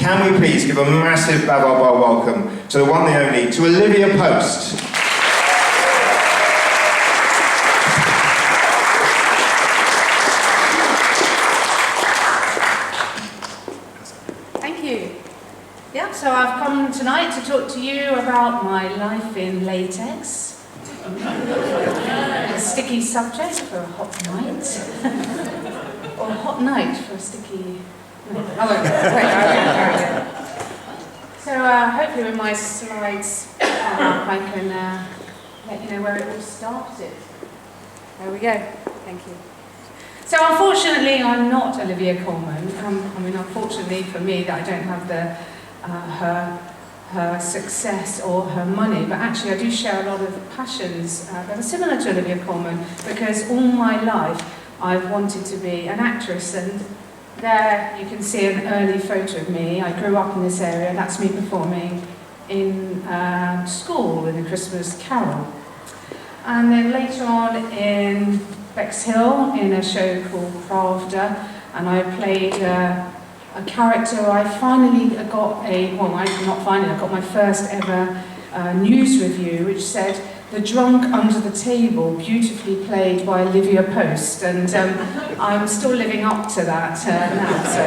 can we please give a massive Bababa welcome to the one, the only, to Olivia Post. Thank you. Yeah, so I've come tonight to talk to you about my life in latex. A sticky subject for a hot night. Or a hot night for a sticky... No. So hopefully with my slides I can let you know where it all started. There we go. Thank you. So unfortunately I'm not Olivia Colman. I mean, unfortunately for me that I don't have the her success or her money, but actually I do share a lot of passions that are similar to Olivia Colman, because all my life I've wanted to be an actress, and there you can see an early photo of me. I grew up in this area. That's me performing in school in a Christmas carol. And then later on in Bexhill in a show called Crafter, and I played a character. I finally got I got my first ever news review which said, "The drunk under the table, beautifully played by Olivia Post," and I'm still living up to that now. So.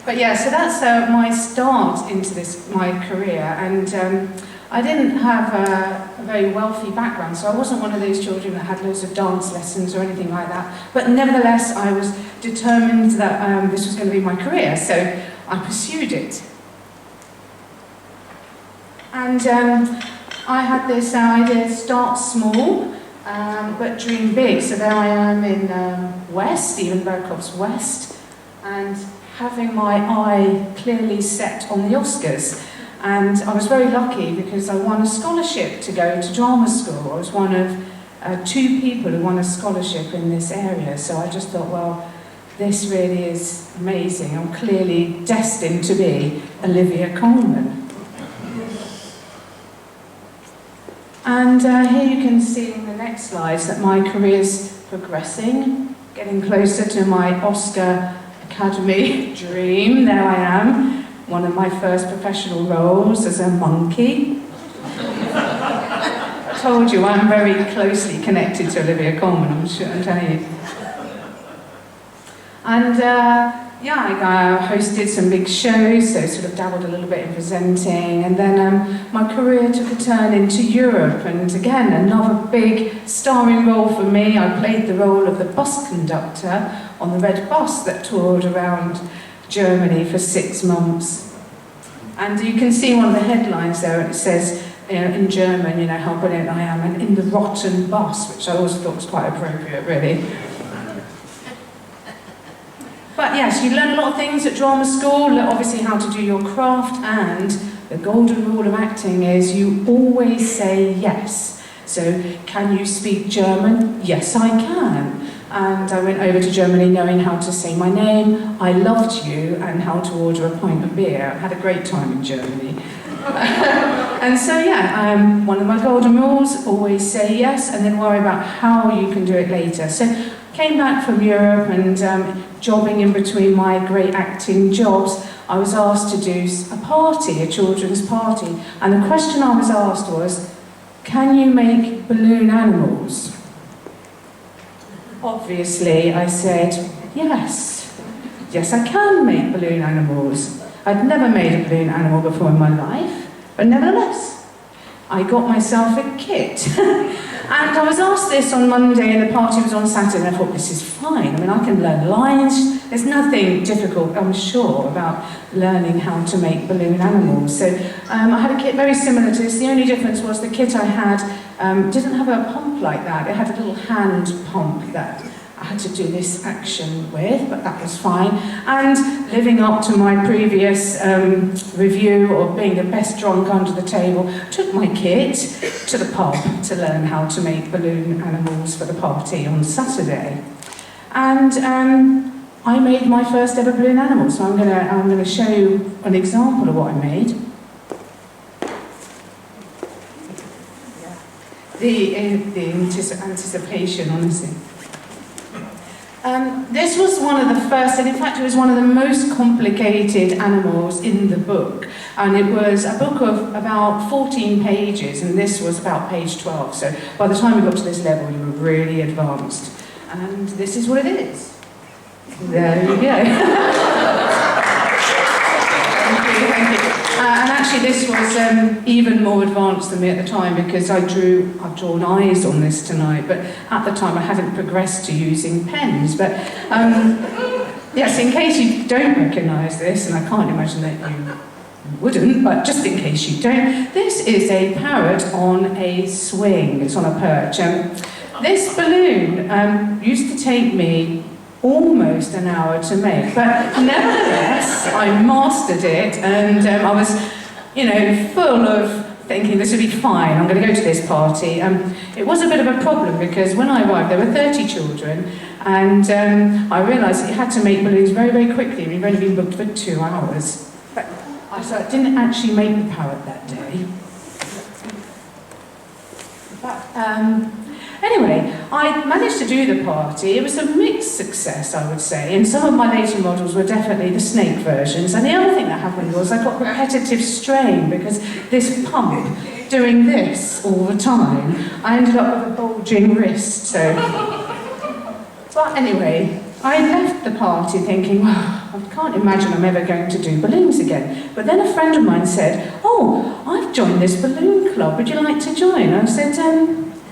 But yeah, so that's my start into my career, and I didn't have a very wealthy background, so I wasn't one of those children that had loads of dance lessons or anything like that. But nevertheless, I was determined that this was going to be my career, so I pursued it. And I had this idea: start small, but dream big. So there I am in West, Stephen Berkoff's West, and having my eye clearly set on the Oscars. And I was very lucky because I won a scholarship to go to drama school. I was one of 2 people who won a scholarship in this area. So I just thought, well, this really is amazing. I'm clearly destined to be Olivia Colman. And here you can see in the next slides that my career's progressing, getting closer to my Oscar Academy dream. There I am, one of my first professional roles as a monkey. I told you I'm very closely connected to Olivia Colman, I'm sure, I'm telling you. And yeah, I hosted some big shows, so sort of dabbled a little bit in presenting, and then my career took a turn into Europe, and again, another big starring role for me. I played the role of the bus conductor on the red bus that toured around Germany for 6 months. And you can see one of the headlines there, and it says, in German, how brilliant I am, and in the rotten bus, which I always thought was quite appropriate, really. But yes, you learn a lot of things at drama school, obviously how to do your craft, and the golden rule of acting is you always say yes. So, can you speak German? Yes, I can. And I went over to Germany knowing how to say my name, I loved you, and how to order a pint of beer. I had a great time in Germany. And so yeah, one of my golden rules, always say yes, and then worry about how you can do it later. So came back from Europe, and jobbing in between my great acting jobs, I was asked to do a party, a children's party. And the question I was asked was, can you make balloon animals? Obviously, I said, yes. Yes, I can make balloon animals. I'd never made a balloon animal before in my life, but nevertheless, I got myself a kit. And I was asked this on Monday, and the party was on Saturday, and I thought, this is fine. I mean, I can learn lines. There's nothing difficult, I'm sure, about learning how to make balloon animals. So I had a kit very similar to this. The only difference was the kit I had didn't have a pump like that. It had a little hand pump that I had to do this action with, but that was fine. And living up to my previous review of being the best drunk under the table, took my kit to the pub to learn how to make balloon animals for the party on Saturday. And I made my first ever balloon animal, so I'm gonna show you an example of what I made. The anticipation, honestly. This was one of the first, and in fact it was one of the most complicated animals in the book. And it was a book of about 14 pages, and this was about page 12. So by the time we got to this level, you were really advanced. And this is what it is. There you go. Thank you. And actually this was even more advanced than me at the time, because I've drawn eyes on this tonight, but at the time I hadn't progressed to using pens. But yes, in case you don't recognise this, and I can't imagine that you wouldn't, but just in case you don't, this is a parrot on a swing. It's on a perch. This balloon used to take me almost an hour to make, but nevertheless I mastered it, and I was, full of thinking this would be fine, I'm going to go to this party. It was a bit of a problem, because when I arrived there were 30 children, and I realised that you had to make balloons very, very quickly, and we've only been booked for 2 hours. But I didn't actually make the parrot that day. But, anyway, I managed to do the party. It was a mixed success, I would say, and some of my later models were definitely the snake versions. And the other thing that happened was I got repetitive strain, because this pump doing this all the time, I ended up with a bulging wrist. So, but anyway, I left the party thinking, well, I can't imagine I'm ever going to do balloons again. But then a friend of mine said, oh, I've joined this balloon club, would you like to join? I said,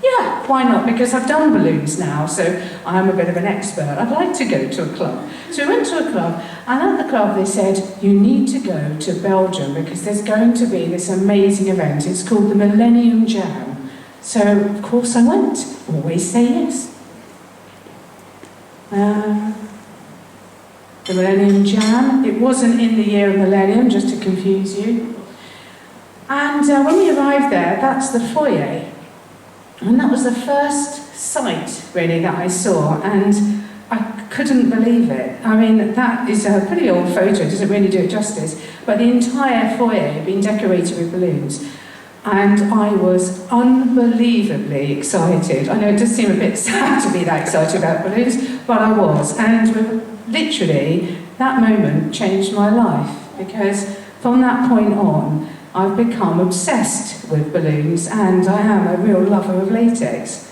yeah, why not? Because I've done balloons now, so I'm a bit of an expert. I'd like to go to a club. So we went to a club, and at the club they said, you need to go to Belgium, because there's going to be this amazing event. It's called the Millennium Jam. So, of course, I went. Always say yes. The Millennium Jam. It wasn't in the year of Millennium, just to confuse you. And when we arrived there, that's the foyer. And that was the first sight, really, that I saw, and I couldn't believe it. I mean, that is a pretty old photo, it doesn't really do it justice, but the entire foyer had been decorated with balloons, and I was unbelievably excited. I know it does seem a bit sad to be that excited about balloons, but I was, and literally, that moment changed my life, because from that point on, I've become obsessed with balloons, and I am a real lover of latex.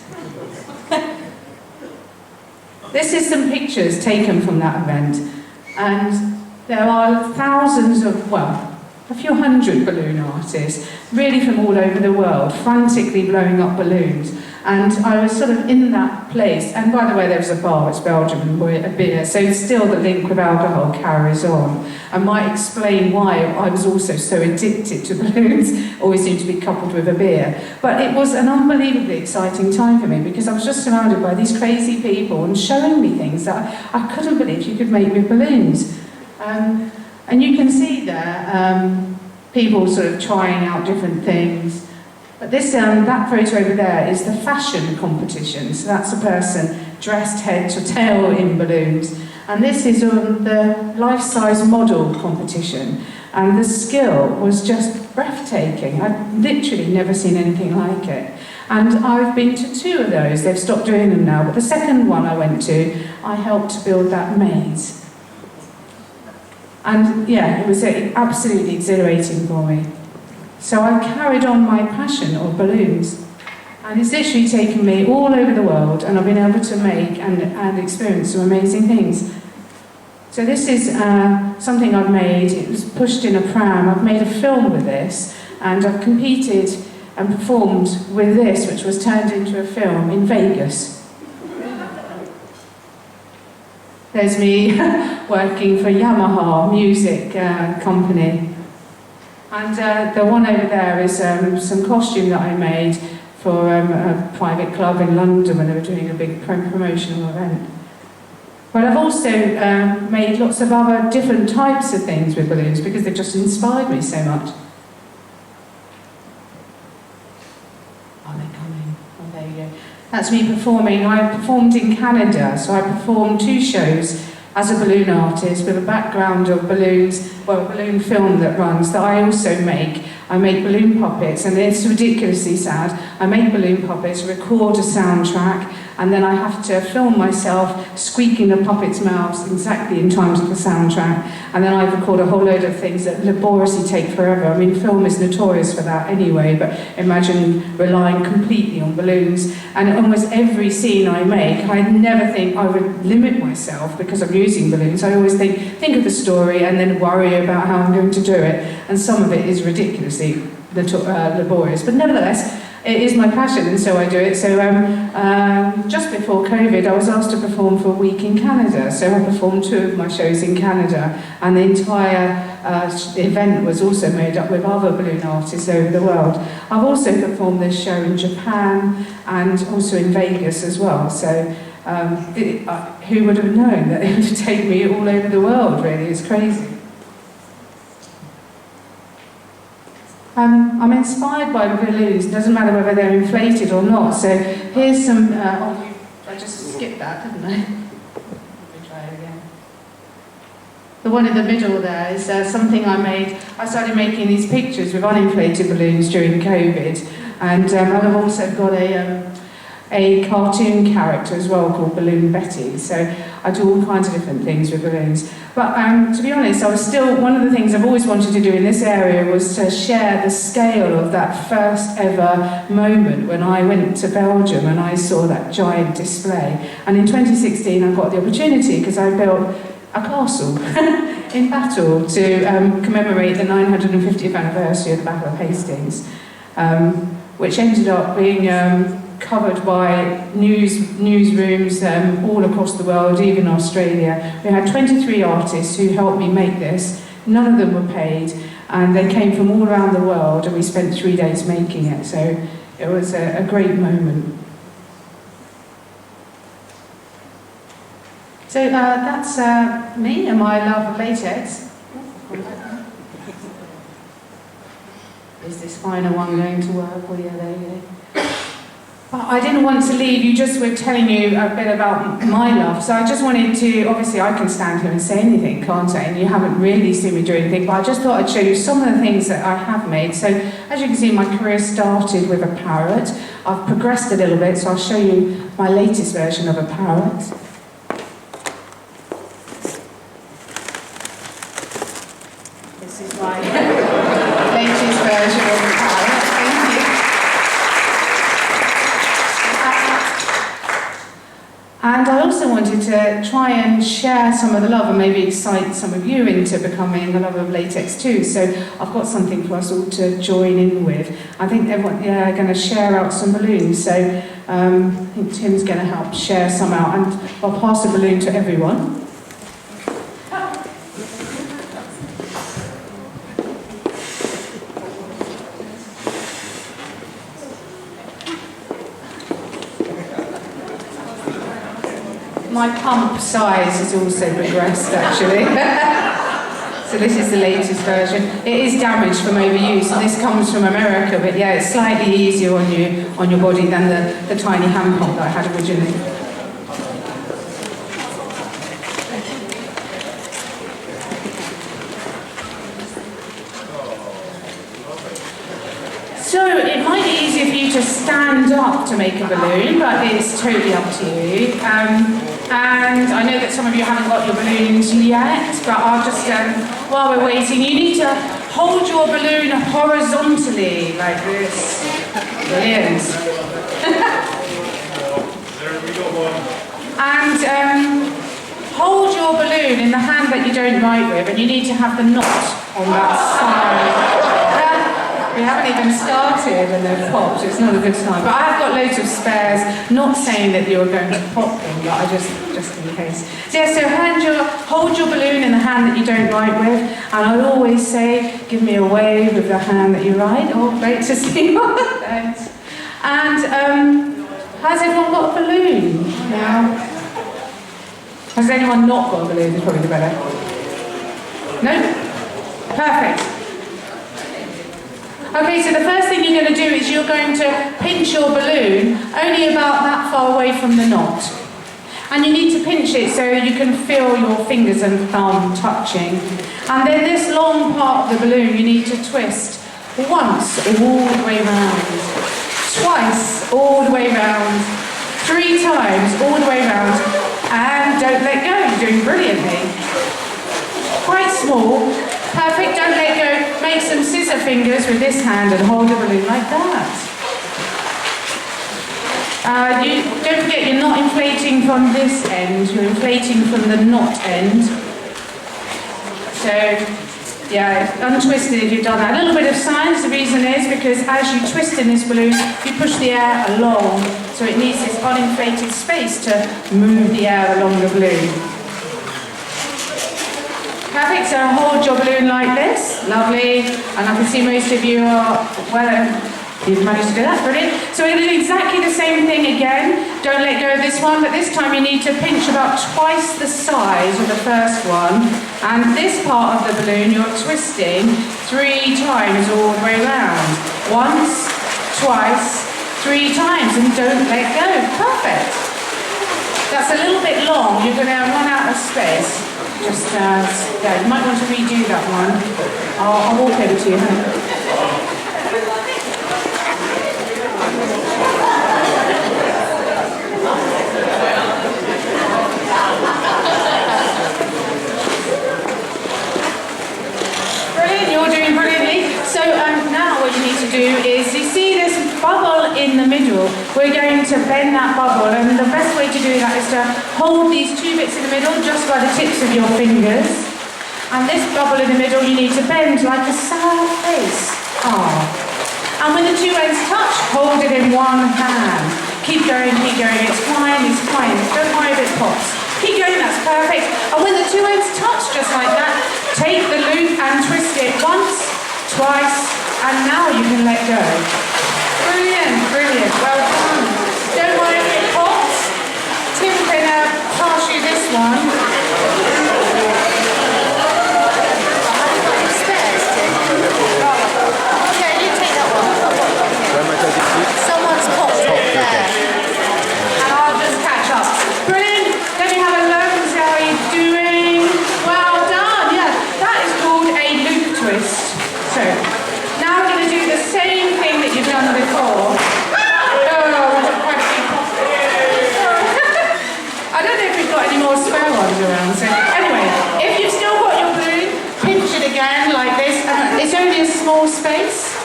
This is some pictures taken from that event, and there are thousands of, well, a few hundred balloon artists, really from all over the world, frantically blowing up balloons. And I was sort of in that place, and by the way, there was a bar, it's Belgium, and a beer, so still the link with alcohol carries on. I might explain why I was also so addicted to balloons, always seemed to be coupled with a beer. But it was an unbelievably exciting time for me, because I was just surrounded by these crazy people and showing me things that I couldn't believe you could make with balloons. And you can see there, people sort of trying out different things. But this, that photo over there is the fashion competition. So that's a person dressed head to tail in balloons. And this is the life-size model competition. And the skill was just breathtaking. I've literally never seen anything like it. And I've been to 2 of those. They've stopped doing them now. But the second one I went to, I helped to build that maze. And yeah, it was absolutely exhilarating for me. So I carried on my passion of balloons, and it's literally taken me all over the world, and I've been able to make and experience some amazing things. So this is something I've made. It was pushed in a pram. I've made a film with this, and I've competed and performed with this, which was turned into a film in Vegas. There's me working for Yamaha music company. And the one over there is some costume that I made for a private club in London when they were doing a big promotional event. But I've also made lots of other different types of things with balloons, because they've just inspired me so much. Oh, they're coming. Oh, there you go. That's me performing. I performed in Canada, so I performed 2 shows as a balloon artist with a background of balloons, well, a balloon film that runs that I also make. I make balloon puppets, and it's ridiculously sad. I make balloon puppets, record a soundtrack, and then I have to film myself squeaking the puppets' mouths exactly in time to the soundtrack, and then I record a whole load of things that laboriously take forever. I mean, film is notorious for that anyway, but imagine relying completely on balloons. And almost every scene I make, I never think I would limit myself because I'm using balloons. I always think of the story and then worry about how I'm going to do it, and some of it is ridiculously laborious, but nevertheless it is my passion, and so I do it. So just before COVID I was asked to perform for a week in Canada, so I performed 2 of my shows in Canada, and the entire event was also made up with other balloon artists over the world. I've also performed this show in Japan and also in Vegas as well, so who would have known that it would take me all over the world, really. It's crazy. I'm inspired by balloons, it doesn't matter whether they're inflated or not. So here's some, I just skipped that, didn't I? Let me try it again. The one in the middle there is something I made. I started making these pictures with uninflated balloons during COVID, and I've also got a cartoon character as well called Balloon Betty. So I do all kinds of different things with balloons. But to be honest, one of the things I've always wanted to do in this area was to share the scale of that first ever moment when I went to Belgium and I saw that giant display. And in 2016 I got the opportunity because I built a castle in Battle to commemorate the 950th anniversary of the Battle of Hastings, which ended up being covered by newsrooms all across the world, even Australia. We had 23 artists who helped me make this. None of them were paid, and they came from all around the world, and we spent 3 days making it, so it was a great moment. So that's me and my love of latex. Is this final one going to work? Well, yeah, there you go. But I didn't want to leave you just with telling you a bit about my love, so I just wanted to, obviously I can stand here and say anything, can't I? And you haven't really seen me do anything, but I just thought I'd show you some of the things that I have made. So as you can see, my career started with a parrot. I've progressed a little bit, so I'll show you my latest version of a parrot. This is my latest version of a parrot. Thank you. And I also wanted to try and share some of the love and maybe excite some of you into becoming a lover of latex too. So I've got something for us all to join in with. I think everyone are going to share out some balloons. So I think Tim's going to help share some out, and I'll pass a balloon to everyone. My pump size has also progressed, actually. So this is the latest version. It is damaged from overuse, and this comes from America, but yeah, it's slightly easier on your body than the tiny hand pump that I had originally. So it might be easier for you to stand up to make a balloon, but it's totally up to you. And I know that some of you haven't got your balloons yet, but I'll just, while we're waiting, you need to hold your balloon horizontally, like this. Brilliant. And hold your balloon in the hand that you don't write with, and you need to have the knot on that side. We haven't even started and they've popped, it's not a good time. But I've got loads of spares, not saying that you're going to pop them, but I just in case. So yeah, so hold your balloon in the hand that you don't write with, and I'd always say, give me a wave with the hand that you write. Oh, great to see you. Thanks. And has everyone got a balloon now? Has anyone not got a balloon? Is probably the better. No? Perfect. Okay, so the first thing you're going to do is you're going to pinch your balloon only about that far away from the knot. And you need to pinch it so you can feel your fingers and thumb touching. And then this long part of the balloon you need to twist once all the way round, twice all the way round, 3 times, all the way around. And don't let go, you're doing brilliantly. Quite small. Perfect, don't let go. Make some scissor fingers with this hand and hold the balloon like that. Don't forget, you're not inflating from this end, you're inflating from the knot end. So, yeah, untwisted if you've done that. A little bit of science, the reason is because as you twist in this balloon, you push the air along, so it needs this uninflated space to move the air along the balloon. Perfect, so hold your balloon like this, lovely, and I can see most of you are, well, you've managed to do that, brilliant. So we're going to do exactly the same thing again. Don't let go of this one, but this time you need to pinch about twice the size of the first one. And this part of the balloon you're twisting 3 times all the way around. Once, twice, 3 times, and don't let go. Perfect. That's a little bit long. You're going to run out of space. Just, yeah, you might want to redo that one. I'll walk over to you. So now what you need to do is, you see this bubble in the middle, we're going to bend that bubble, and the best way to do that is to hold these 2 bits in the middle just by the tips of your fingers, and this bubble in the middle you need to bend like a sad face. And when the 2 ends touch, hold it in one hand. Keep going, it's fine, don't worry if it pops. Keep going, that's perfect. And when the 2 ends touch just like that, take the loop and twist it once, twice, and now you can let go. Brilliant, brilliant, well done. Don't worry if it pops. Tim can pass you this one. Okay, you take that one. Someone's popped it there. And I'll just catch up. Brilliant, let me have a look and see how you're doing. Well done, yeah, that is called a loop twist. So, now we're going to do the same thing that you've done before. I don't know if we've got any more spare ones around, so anyway, if you've still got your balloon, pinch it again like this. It's only a small space.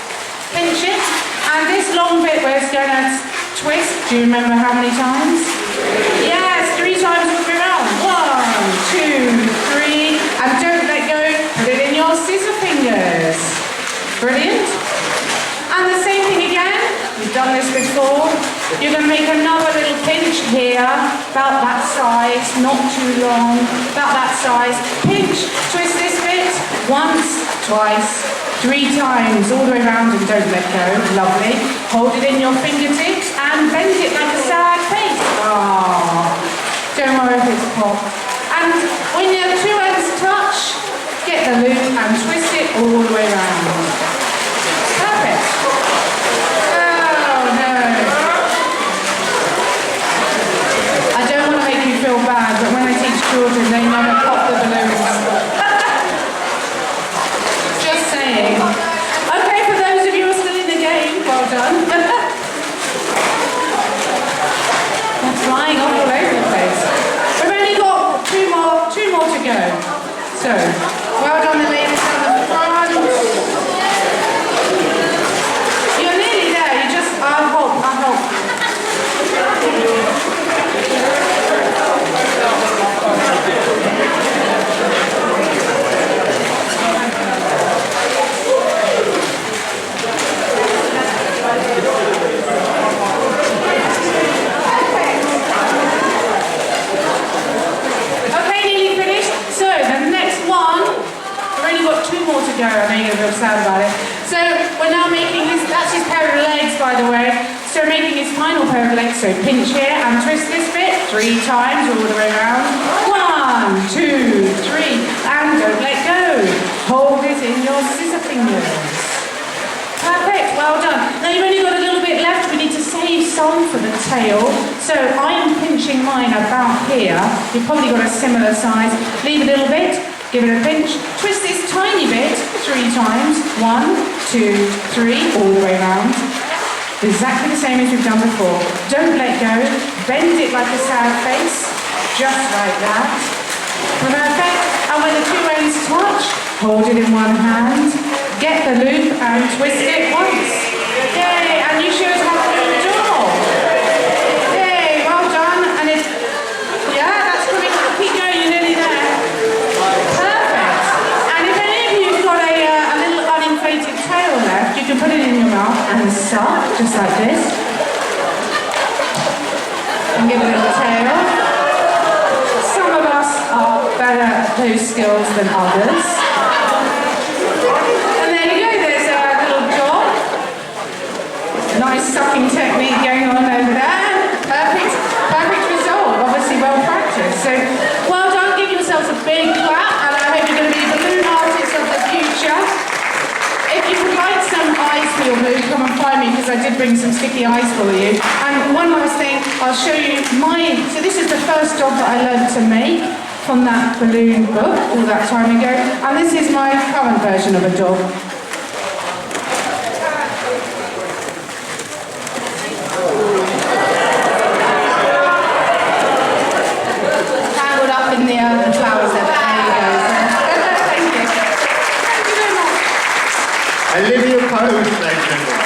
Pinch it, and this long bit where it's going to twist, do you remember how many times? Yes, 3 times all the way around. 1, 2, 3, and don't let go, put it in your scissor fingers. Brilliant. And the same thing again, we've done this before. You're going to make another little pinch here, about that size, not too long, about that size. Pinch, twist this bit, once, twice, 3 times, all the way around, and don't let go, lovely. Hold it in your fingertips and bend it like a sad face. Don't worry if it's popped. And when your 2 ends touch, get the loop and twist it all the way around. Perfect. Oh no. I don't want to make you feel bad, but when I teach children, they never pop the balloons. Just saying. Okay, for those of you who are still in the game, well done. They're flying off all over the place. We've only got 2 more to go. So, well done the ladies at the front. You're nearly there, you just, I'll help. To go, I know you're going to feel sad about it. So we're now making his, that's his pair of legs by the way, so we're making his final pair of legs, so pinch here and twist this bit 3 times all the way around. 1, 2, 3, and don't let go. Hold it in your scissor fingers. Perfect, well done. Now you've only got a little bit left, we need to save some for the tail. So I am pinching mine about here. You've probably got a similar size. Leave a little bit. Give it a pinch, twist this tiny bit 3 times, 1, 2, 3, all the way around. Exactly the same as we've done before. Don't let go. Bend it like a sad face. Just like that. Perfect. And when the two ends touch, hold it in one hand. Get the loop and twist it once. Yay! And you should have a loop door. Yay! Well done. And it's... Yeah, that's coming. Keep going. You're nearly there. Perfect. And if any of you have got a little uninflated tail left, you can put it in your mouth and suck, just like this. And give it a little tail. Some of us are better at those skills than others. And there you go, there's a little job. Nice sucking technique going on over there. Perfect result, obviously well practiced. So, well done, give yourselves a big clap, and I hope you're going to be balloon artists of the future. If you would like some ice for your balloon, come and find me, because I did bring some sticky ice for you. And one last thing, I'll show you so this is the first dog that I learned to make from that balloon book all that time ago. And this is my current version of a dog. Tangled up in the flowers there. There you go. Thank you. Thank you very much. Olivia Poe, ladies and gentlemen.